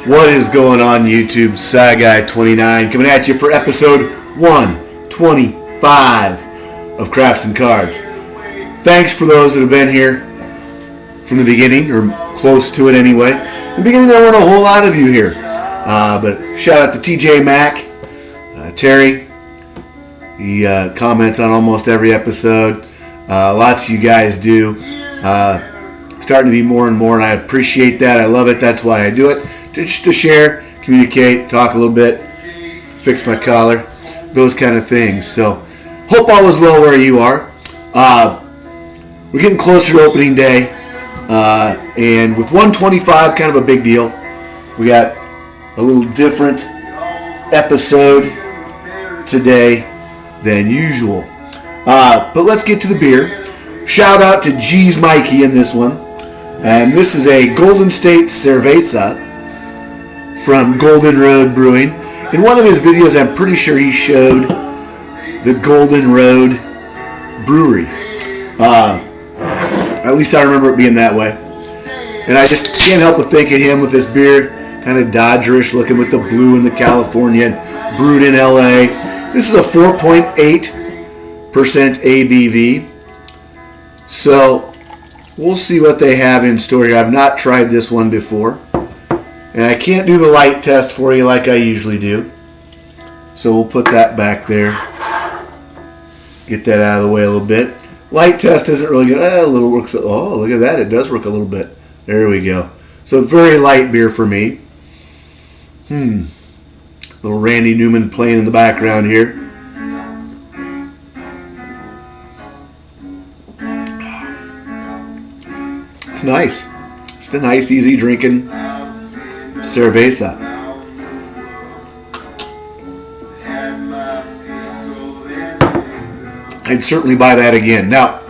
What is going on, YouTube? SciGuy29 coming at you for episode 125 of Crafts and Cards. Thanks for those that have been here from the beginning, or close to it anyway. In the beginning, there weren't a whole lot of you here. But shout out to TJ Mack, Terry. He comments on almost every episode. Lots of you guys do. Starting to be more and more, and I appreciate that. I love it. That's why I do it. Just to share, communicate, talk a little bit, fix my collar, those kind of things. So, hope all is well where you are. We're getting closer to opening day, and with 125, kind of a big deal. We got a little different episode today than usual. But let's get to the beer. Shout out to G's Mikey in this one. And this is a Golden State Cerveza from Golden Road Brewing. In one of his videos, I'm pretty sure he showed the Golden Road Brewery. At least I remember it being that way. And I just can't help but think of him with this beer, kind of Dodgerish looking with the blue and the California, brewed in LA. This is a 4.8% ABV. So we'll see what they have in store here. I've not tried this one before. And I can't do the light test for you like I usually do. So we'll put that back there. Get that out of the way a little bit. Light test isn't really good. A little works. Oh, look at that. It does work a little bit. There we go. So very light beer for me. Little Randy Newman playing in the background here. It's nice. Just a nice, easy drinking Cerveza. I'd certainly buy that again. Now,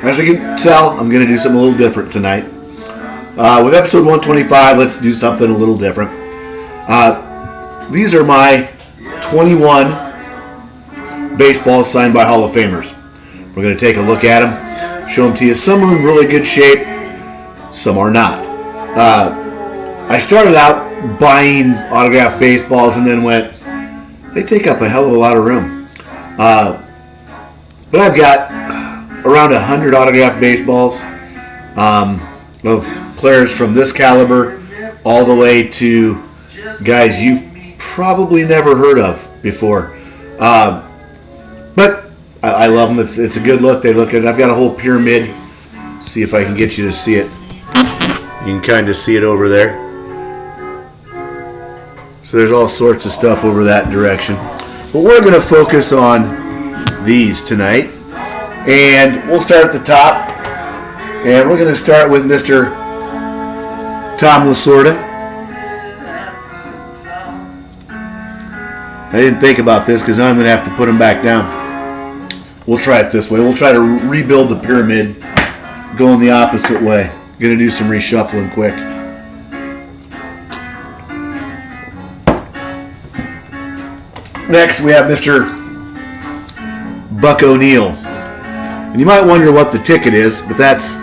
as you can tell, I'm going to do something a little different tonight. With episode 125, let's do something a little different. These are my 21 baseballs signed by Hall of Famers. We're going to take a look at them, show them to you. Some are in really good shape, some are not. I started out buying autographed baseballs and then went, they take up a hell of a lot of room. But I've got around 100 autographed baseballs of players from this caliber all the way to guys you've probably never heard of before. But I love them. It's a good look. They look good. I've got a whole pyramid. See if I can get you to see it. You can kind of see it over there. So there's all sorts of stuff over that direction. But we're going to focus on these tonight. And we'll start at the top. And we're going to start with Mr. Tom Lasorda. I didn't think about this because I'm going to have to put him back down. We'll try it this way. We'll try to rebuild the pyramid going the opposite way. Going to do some reshuffling quick. Next, we have Mr. Buck O'Neill. And you might wonder what the ticket is, but that's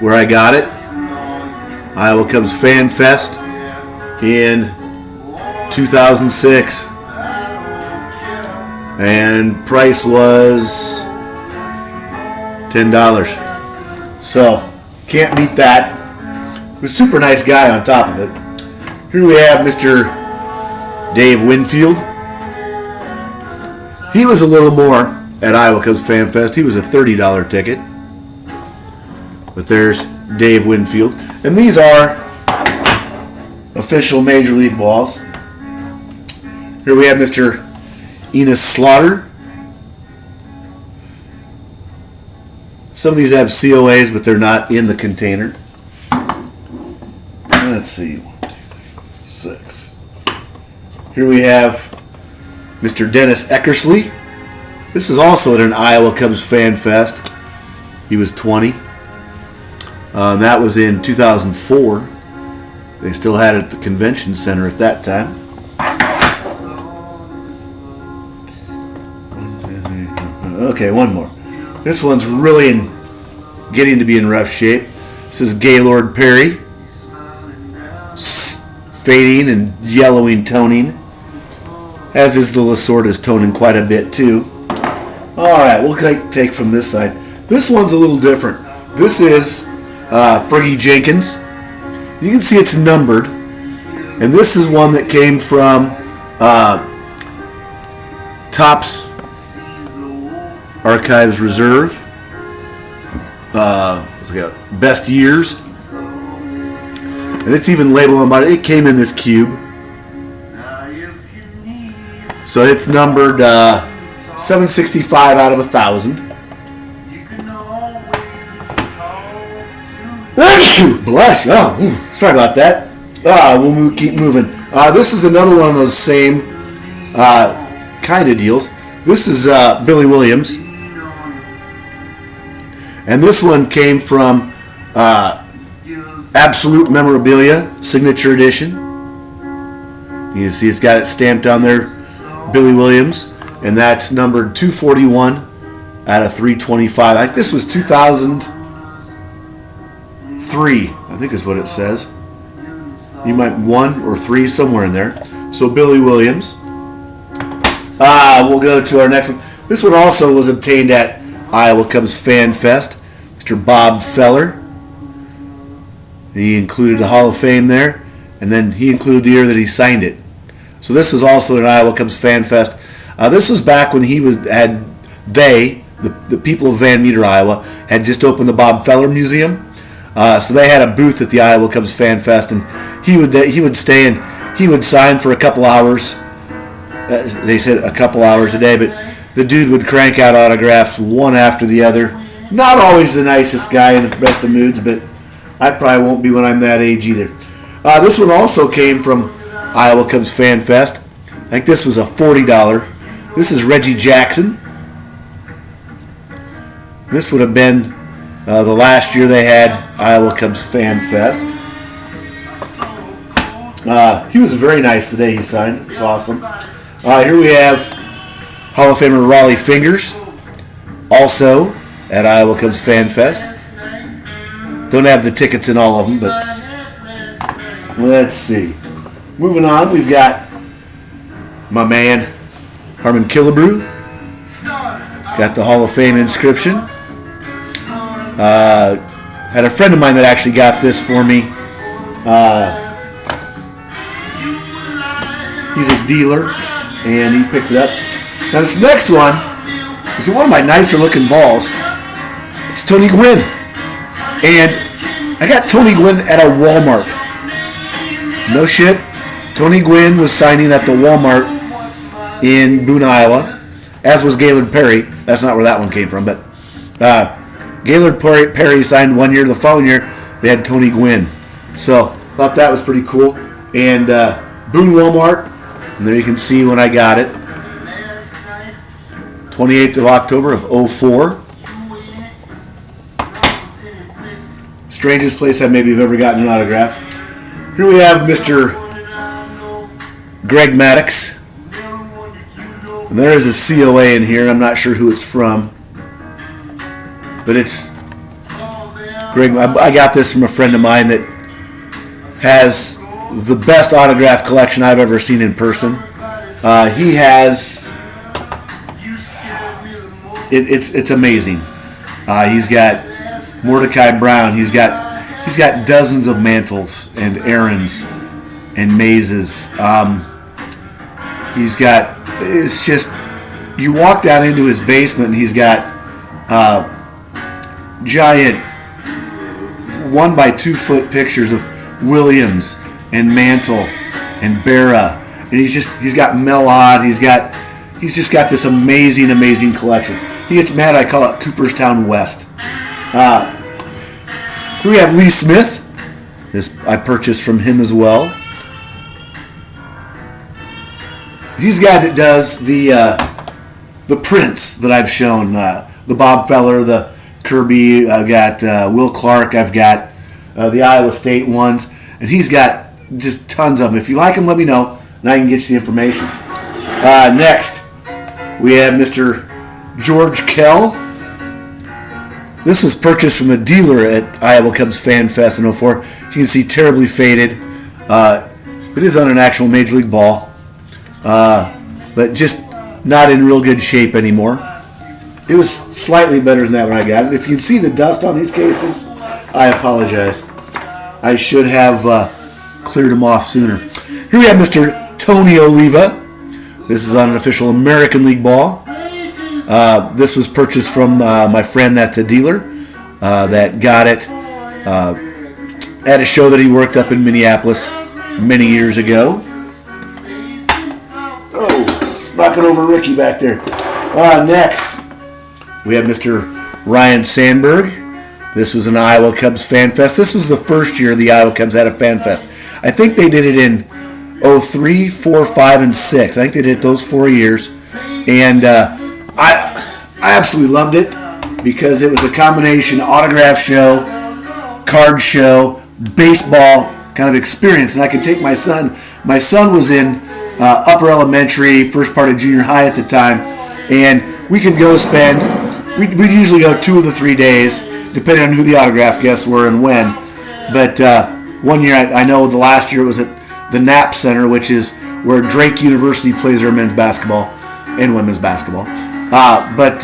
where I got it. Iowa Cubs Fan Fest in 2006. And price was $10. So, can't beat that. He was a super nice guy on top of it. Here we have Mr. Dave Winfield. He was a little more at Iowa Cubs Fan Fest. He was a $30 ticket. But there's Dave Winfield. And these are official Major League balls. Here we have Mr. Enos Slaughter. Some of these have COAs, but they're not in the container. Let's see. 1, 2, 3, 6. Here we have Mr. Dennis Eckersley. This is also at an Iowa Cubs Fan Fest. He was 20. That was in 2004. They still had it at the convention center at that time. Okay, one more. This one's really getting to be in rough shape. This is Gaylord Perry. fading and yellowing toning, as is the Lasorda's toning quite a bit too. All right, we'll take from this side. This one's a little different. This is Fergie Jenkins. You can see it's numbered, and this is one that came from Topps Archives Reserve. What's it got? Best years, and it's even labeled on it. It came in this cube, so it's numbered 765 out of 1,000. Bless you. Oh, sorry about that. We'll keep moving. This is another one of those same kind of deals. This is Billy Williams. And this one came from Absolute Memorabilia Signature Edition. You can see it's got it stamped on there, Billy Williams. And that's numbered 241 out of 325. I think this was 2003, I think is what it says. You might 1 or 3, somewhere in there. So Billy Williams. We'll go to our next one. This one also was obtained at Iowa Cubs Fan Fest. Mr. Bob Feller. He included the Hall of Fame there, and then he included the year that he signed it. So this was also at Iowa Cubs Fan Fest. This was back when the people of Van Meter, Iowa, had just opened the Bob Feller Museum. So they had a booth at the Iowa Cubs Fan Fest, and he would stay and he would sign for a couple hours. They said a couple hours a day, but the dude would crank out autographs one after the other. Not always the nicest guy in the best of moods, but I probably won't be when I'm that age either. This one also came from Iowa Cubs Fan Fest. I think this was a $40. This is Reggie Jackson. This would have been the last year they had Iowa Cubs Fan Fest. He was very nice the day he signed. It was awesome. Here we have Hall of Famer Raleigh Fingers, also at Iowa Cubs Fan Fest. Don't have the tickets in all of them, but let's see. Moving on, we've got my man Harmon Killebrew. Got the Hall of Fame inscription. Had a friend of mine that actually got this for me. He's a dealer, and he picked it up. Now this next one is one of my nicer looking balls. It's Tony Gwynn. And I got Tony Gwynn at a Walmart. No shit. Tony Gwynn was signing at the Walmart in Boone, Iowa, as was Gaylord Perry. That's not where that one came from, but Gaylord Perry signed 1 year. The following year, they had Tony Gwynn. So, thought that was pretty cool. And Boone Walmart, and there you can see when I got it. 28th of October of 04. Strangest place I maybe have ever gotten an autograph. Here we have Mr. Greg Maddox. And there is a COA in here. I'm not sure who it's from. But it's Greg. I got this from a friend of mine that has the best autograph collection I've ever seen in person. He has... It's amazing. He's got Mordecai Brown. He's got dozens of mantles and errands and mazes. He's got, it's just, you walk down into his basement and he's got giant 1 by 2 foot pictures of Williams and Mantle and Berra, and he's got Mellot. He's just got this amazing collection. He gets mad. I call it Cooperstown West. Here we have Lee Smith. This I purchased from him as well. He's the guy that does the prints that I've shown. The Bob Feller, the Kirby. I've got Will Clark. I've got the Iowa State ones. And he's got just tons of them. If you like them, let me know, and I can get you the information. Next, we have Mr. George Kell. This was purchased from a dealer at Iowa Cubs Fan Fest in 04. You can see terribly faded. It is on an actual Major League ball, but just not in real good shape anymore. It was slightly better than that when I got it. If you can see the dust on these cases, I apologize. I should have cleared them off sooner. Here we have Mr. Tony Oliva. This is on an official American League ball. This was purchased from my friend that's a dealer that got it at a show that he worked up in Minneapolis many years ago. Oh, knocking over Ricky back there. Next, we have Mr. Ryan Sandberg. This was an Iowa Cubs Fan Fest. This was the first year the Iowa Cubs had a Fan Fest. I think they did it in 03, 4, 5, and 6. I think they did it those 4 years. And I absolutely loved it because it was a combination autograph show, card show, baseball kind of experience. And I could take my son. My son was in upper elementary, first part of junior high at the time. And we could go spend, we'd usually go 2 of the 3 days, depending on who the autograph guests were and when. But one year, I know the last year it was at the Knapp Center, which is where Drake University plays their men's basketball and women's basketball. But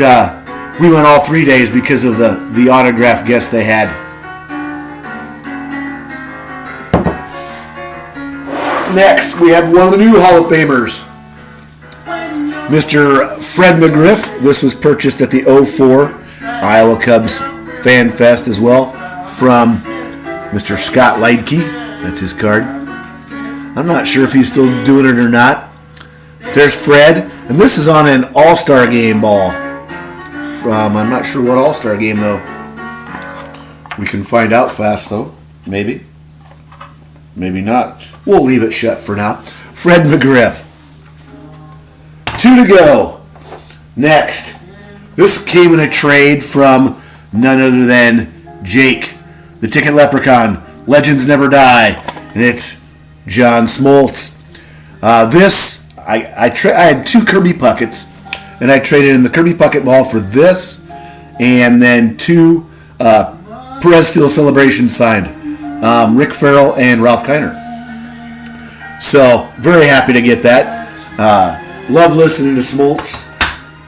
we went all 3 days because of the autograph guests they had. Next, we have one of the new Hall of Famers, Mr. Fred McGriff. This was purchased at the 04 Iowa Cubs Fan Fest as well from Mr. Scott Leidke. That's his card. I'm not sure if he's still doing it or not. There's Fred, and this is on an All-Star Game ball from, I'm not sure what All-Star Game though. We can find out fast though. Maybe. Maybe not. We'll leave it shut for now. Fred McGriff. 2 to go. Next. This came in a trade from none other than Jake, the Ticket Leprechaun. Legends never die. And it's John Smoltz. This, I had 2 Kirby Puckets, and I traded in the Kirby Puckett ball for this, and then 2 Perez Steel Celebration signed. Rick Farrell and Ralph Kiner. So, very happy to get that. Love listening to Smoltz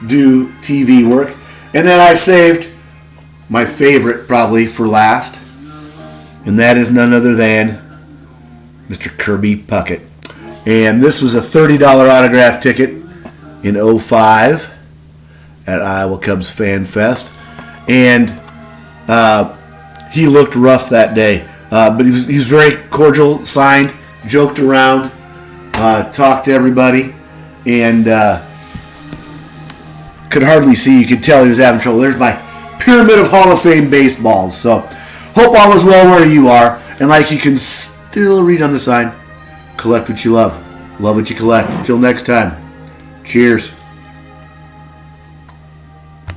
do TV work. And then I saved my favorite probably for last, and that is none other than Mr. Kirby Puckett. And this was a $30 autograph ticket in 05 at Iowa Cubs Fan Fest. And he looked rough that day. But he was very cordial, signed, joked around, talked to everybody, and could hardly see. You could tell he was having trouble. There's my pyramid of Hall of Fame baseballs. So, hope all is well where you are. And like you can still read on the sign, collect what you love what you collect. Until next time, cheers.